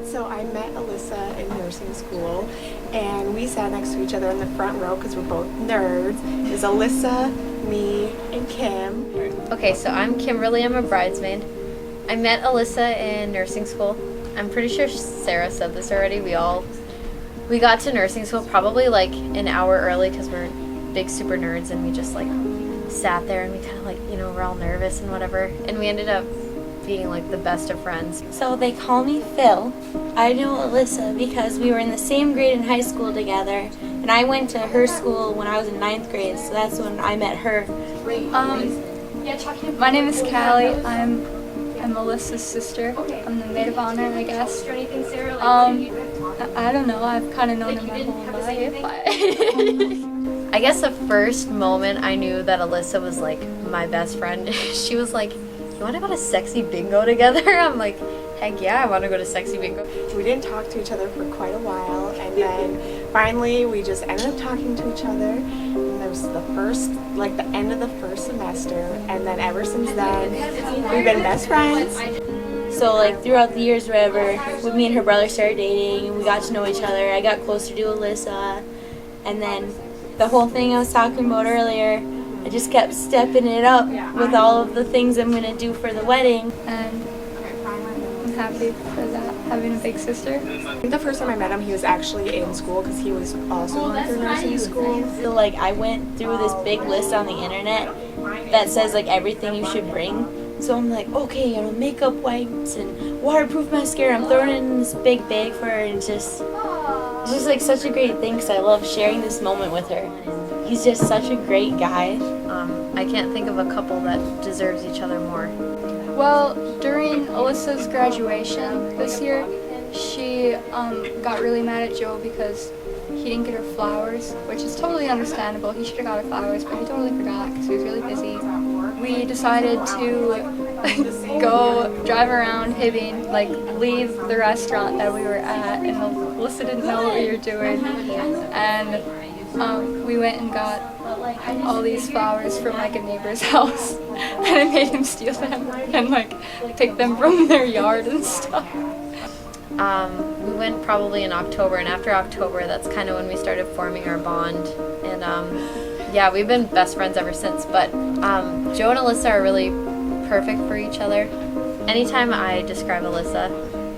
So I met Alyssa in nursing school, and we sat next to each other in the front row because we're both nerds. There's Alyssa, me, and Kim. Okay, so I'm Kimberly. I'm a bridesmaid. I met Alyssa in nursing school. I'm pretty sure Sarah said this already. We got to nursing school probably like an hour early because we're big super nerds, and we just like sat there and we kind of like, you know, we're all nervous and whatever, and we ended up being like the best of friends. So they call me Phil. I know Alyssa because we were in the same grade in high school together, and I went to her school when I was in 9th grade, so that's when I met her. My name is Callie. I'm Alyssa's sister. I'm the maid of honor, I guess. I don't know. I've kind of known her my whole life. I guess the first moment I knew that Alyssa was like my best friend, she was like, "You want to go to sexy bingo together?" I'm like, heck yeah, I want to go to sexy bingo. We didn't talk to each other for quite a while, and then finally we just ended up talking to each other. And it was the end of the first semester, and then ever since then, we've been best friends. So like throughout the years, whatever, when me and her brother started dating and we got to know each other, I got closer to Alyssa, and then the whole thing I was talking about earlier, I just kept stepping it up with all of the things I'm going to do for the wedding. And I'm happy for that, having a big sister. The first time I met him, he was actually in school because he was also going through nursing school. So like I went through this big list on the internet that says like everything you should bring. So I'm like, okay, makeup wipes and waterproof mascara. I'm throwing it in this big bag for her, and it's just like such a great thing because I love sharing this moment with her. He's just such a great guy. I can't think of a couple that deserves each other more. Well, during Alyssa's graduation this year, she got really mad at Joe because he didn't get her flowers, which is totally understandable. He should have got her flowers, but he totally forgot because he was really busy. We decided to go drive around Hibbing, like leave the restaurant that we were at, and Alyssa didn't know what we were doing, and we went and got all these flowers from like a neighbor's house, and I made him steal them and like pick them from their yard and stuff. We went probably in October, and after October, that's kind of when we started forming our bond. And yeah, we've been best friends ever since. But Joe and Alyssa are really perfect for each other. Anytime I describe Alyssa,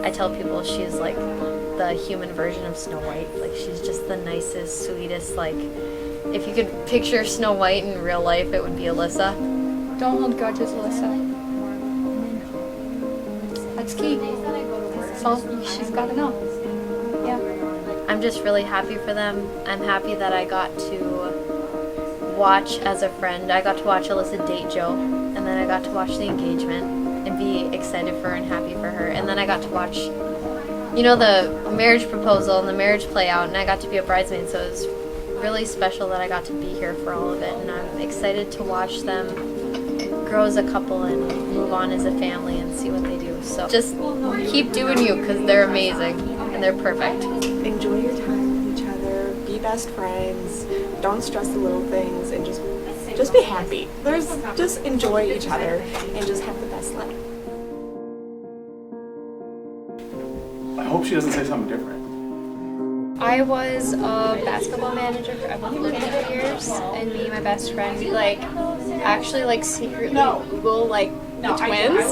I tell people she's like the human version of Snow White. Like, she's just the nicest, sweetest. Like, if you could picture Snow White in real life, it would be Alyssa. Don't hold grudges, Alyssa. That's key. That's all she's got to know. Yeah. I'm just really happy for them. I'm happy that I got to watch as a friend. I got to watch Alyssa date Joe, and then I got to watch the engagement and be excited for her and happy for her. And then I got to watch, you know, the marriage proposal and the marriage play out, and I got to be a bridesmaid, so it was really special that I got to be here for all of it. And I'm excited to watch them grow as a couple and move on as a family and see what they do. So just keep doing you, because they're amazing and they're perfect. Enjoy your time with each other, be best friends, don't stress the little things, and just be happy. Just enjoy each other and just have the best life. I hope she doesn't say something different. I was a basketball manager for about 14 years, and me and my best friend, we actually secretly Google the twins.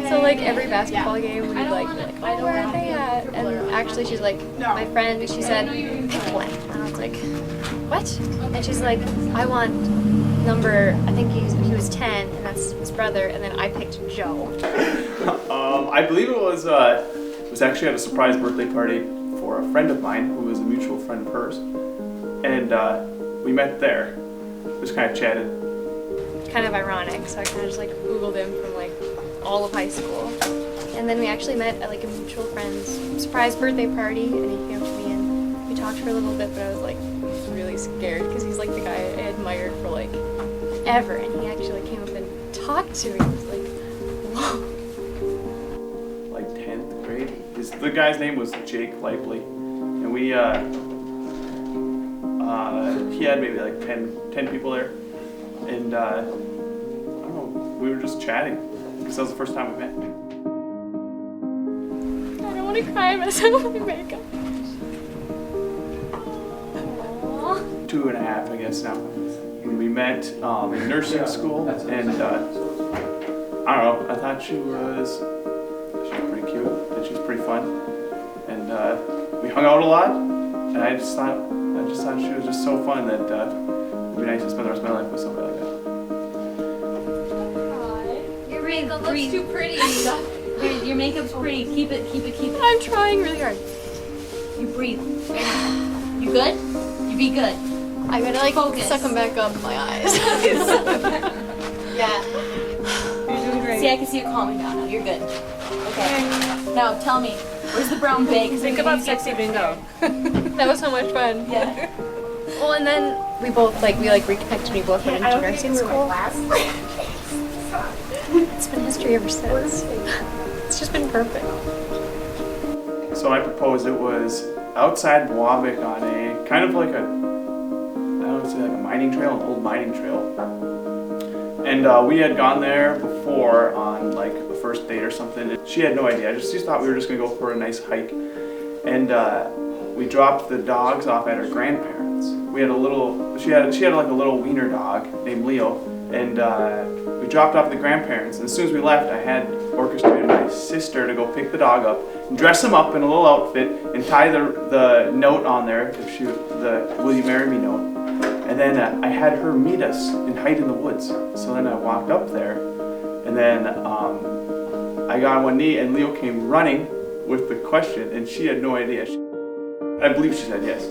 So every basketball game we'd be like, oh, where are they at? And actually she's like, my friend, she said, pick one. And I was like, what? And she's like, I want number, I think he was 10, and that's his brother, and then I picked Joe. I believe it was actually at a surprise birthday party for a friend of mine who was a mutual friend of hers, and we met there. Just kind of chatted. Kind of ironic, so I kind of just Googled him from all of high school, and then we actually met at a mutual friend's surprise birthday party, and he came up to me and we talked for a little bit, but I was really scared because he's the guy I admired for ever, and he actually came up and talked to me. I was like, whoa. 10th grade. The guy's name was Jake Lively, and we he had maybe 10 people there, and I don't know, we were just chatting because that was the first time we met. I don't want to cry. I'm messing with my makeup. 2.5, I guess now. When we met in nursing school, and I don't know, I thought she was pretty cute, and she was pretty fun, and we hung out a lot, and I just thought she was just so fun that it'd be nice to spend the rest of my life with somebody like that. Your makeup looks too pretty. Your makeup's pretty. Keep it. I'm trying really hard. You breathe. You good? You be good. I gotta like Focus. suck them back up my eyes. Yeah. You're doing great. See, I can see you calming down now. You're good. Okay. Now tell me, where's the brown bag? Think about sexy bingo. That was so much fun. Yeah. Well, and then we reconnected. We both went into nursing school. It's been history ever since. It's just been perfect. So I proposed. It was outside Wabick on a kind of like a, like a mining trail, an old mining trail. And we had gone there before on like a first date or something. And she had no idea. She thought we were just gonna go for a nice hike. And we dropped the dogs off at her grandparents. We had a little, she had like a little wiener dog named Leo. And we dropped off the grandparents. And as soon as we left, I had orchestrated my sister to go pick the dog up and dress him up in a little outfit and tie the note on there, the "Will you marry me" note. And then I had her meet us and hide in the woods. So then I walked up there, and then I got on one knee, and Leo came running with the question, and she had no idea. I believe she said yes.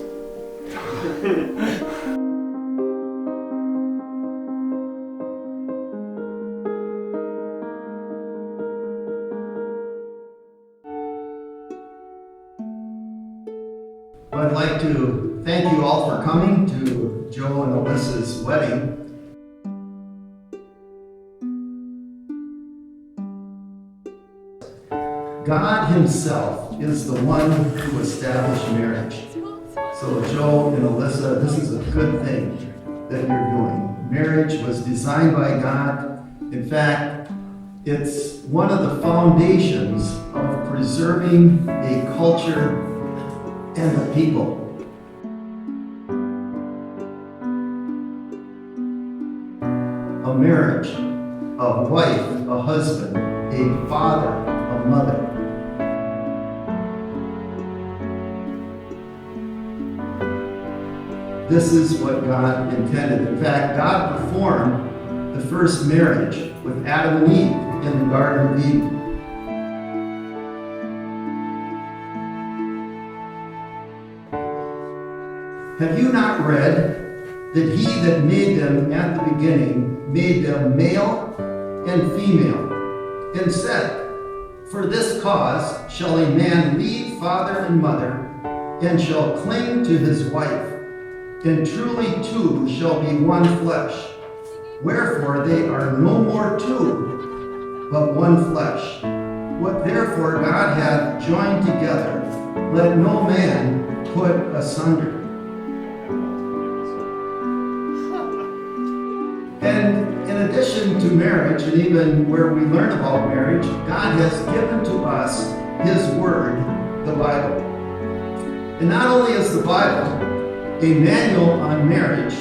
Well, I'd like to thank you all for coming to Joe and Alyssa's wedding. God Himself is the one who established marriage. So Joe and Alyssa, this is a good thing that you're doing. Marriage was designed by God. In fact, it's one of the foundations of preserving a culture and a people. A marriage, a wife, a husband, a father, a mother. This is what God intended. In fact, God performed the first marriage with Adam and Eve in the Garden of Eden. Have you not read that He that made them at the beginning made them male and female, and said, "For this cause shall a man leave father and mother, and shall cling to his wife, and truly two shall be one flesh. Wherefore they are no more two, but one flesh. What therefore God hath joined together, let no man put asunder." And in addition to marriage, and even where we learn about marriage, God has given to us His Word, the Bible. And not only is the Bible a manual on marriage,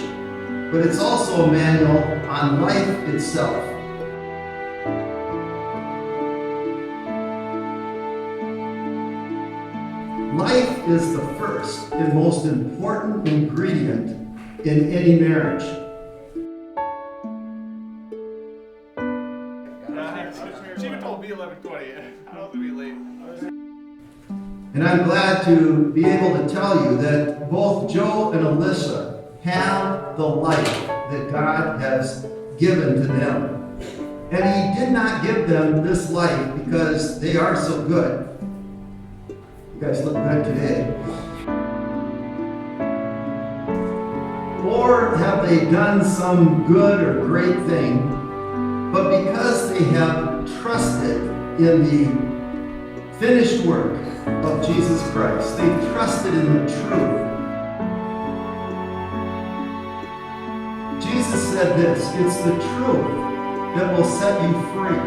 but it's also a manual on life itself. Life is the first and most important ingredient in any marriage. She even told me 11:20. I was gonna be late. And I'm glad to be able to tell you that both Joe and Alyssa have the life that God has given to them. And He did not give them this life because they are so good. You guys look good today. Or have they done some good or great thing, but because they have trusted in the finished work of Jesus Christ. They've trusted in the truth. Jesus said this, "It's the truth that will set you free."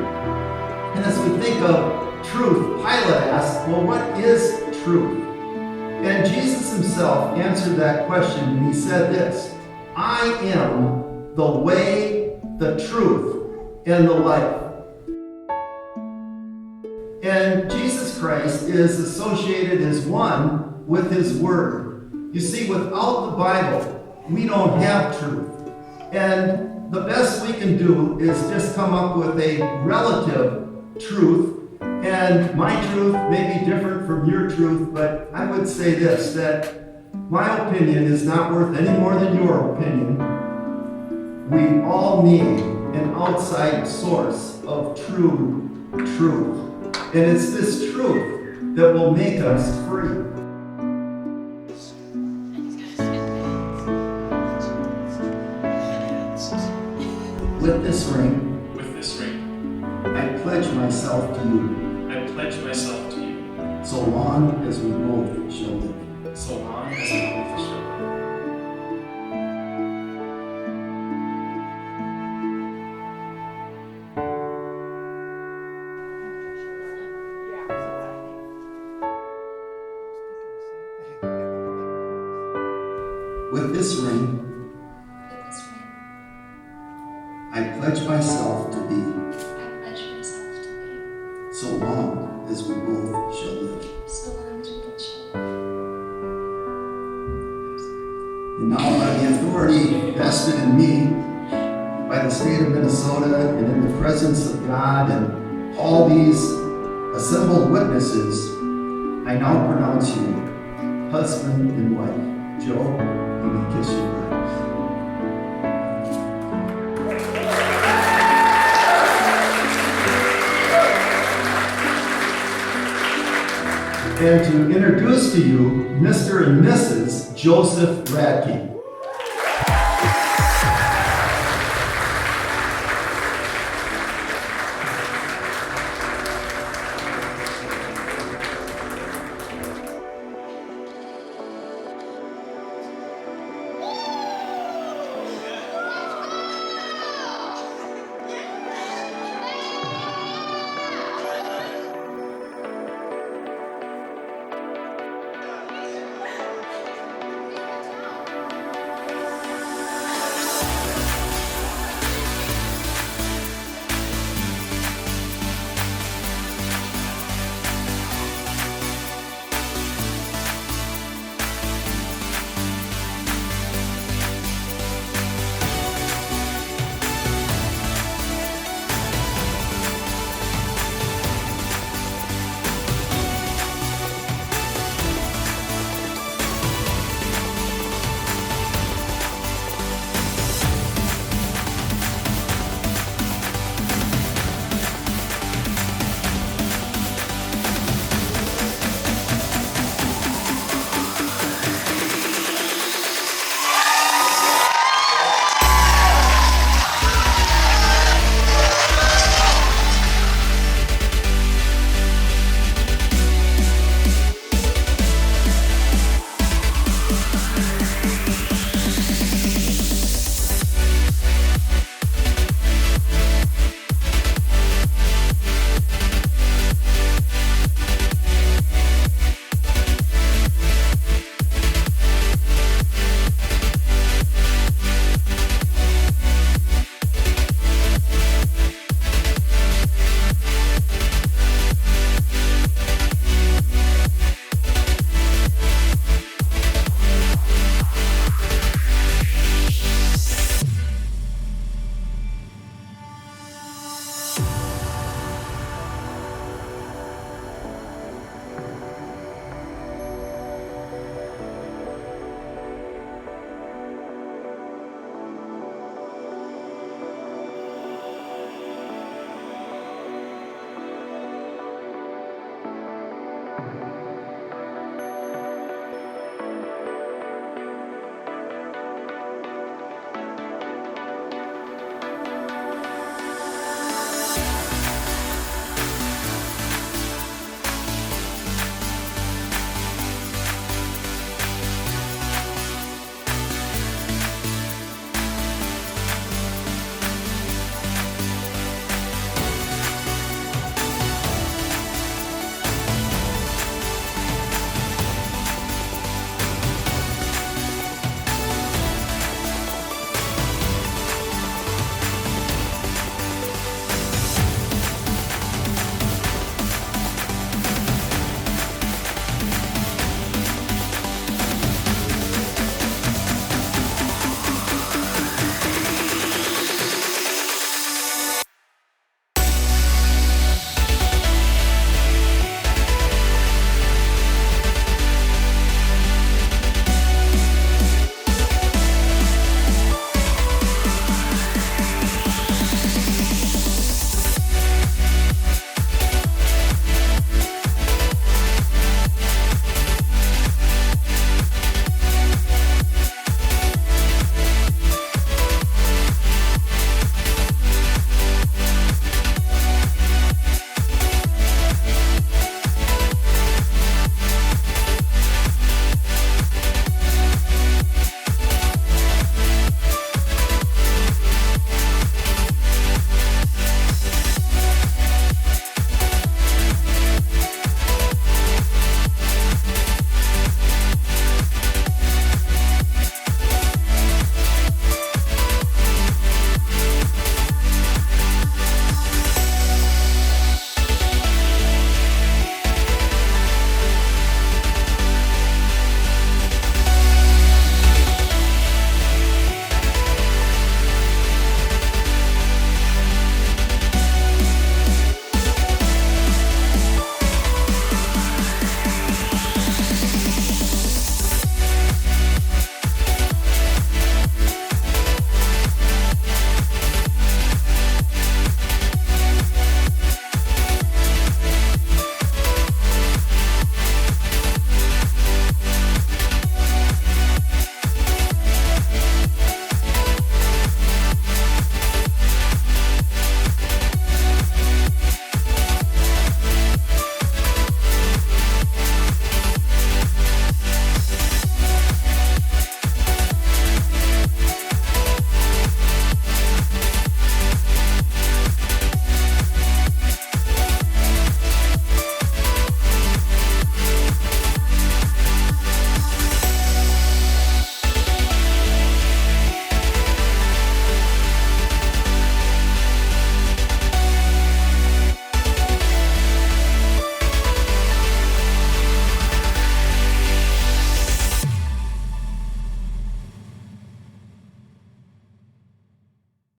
And as we think of truth, Pilate asked, well, what is truth? And Jesus himself answered that question, and he said this, I am the way, the truth, and the life. And Jesus Christ is associated as one with his word. You see, without the Bible, we don't have truth. And the best we can do is just come up with a relative truth. And my truth may be different from your truth, but I would say this, that my opinion is not worth any more than your opinion. We all need an outside source of true truth. And it's this truth that will make us free. With this ring, I pledge myself to you. So long as we both shall live. With this ring, I pledge myself to be. So long as we both shall live. And now by the authority vested in me by the state of Minnesota and in the presence of God and all these assembled witnesses, I now pronounce you husband and wife. Joe, you may kiss your bride. And to introduce to you Mr. and Mrs. Joseph Radtke.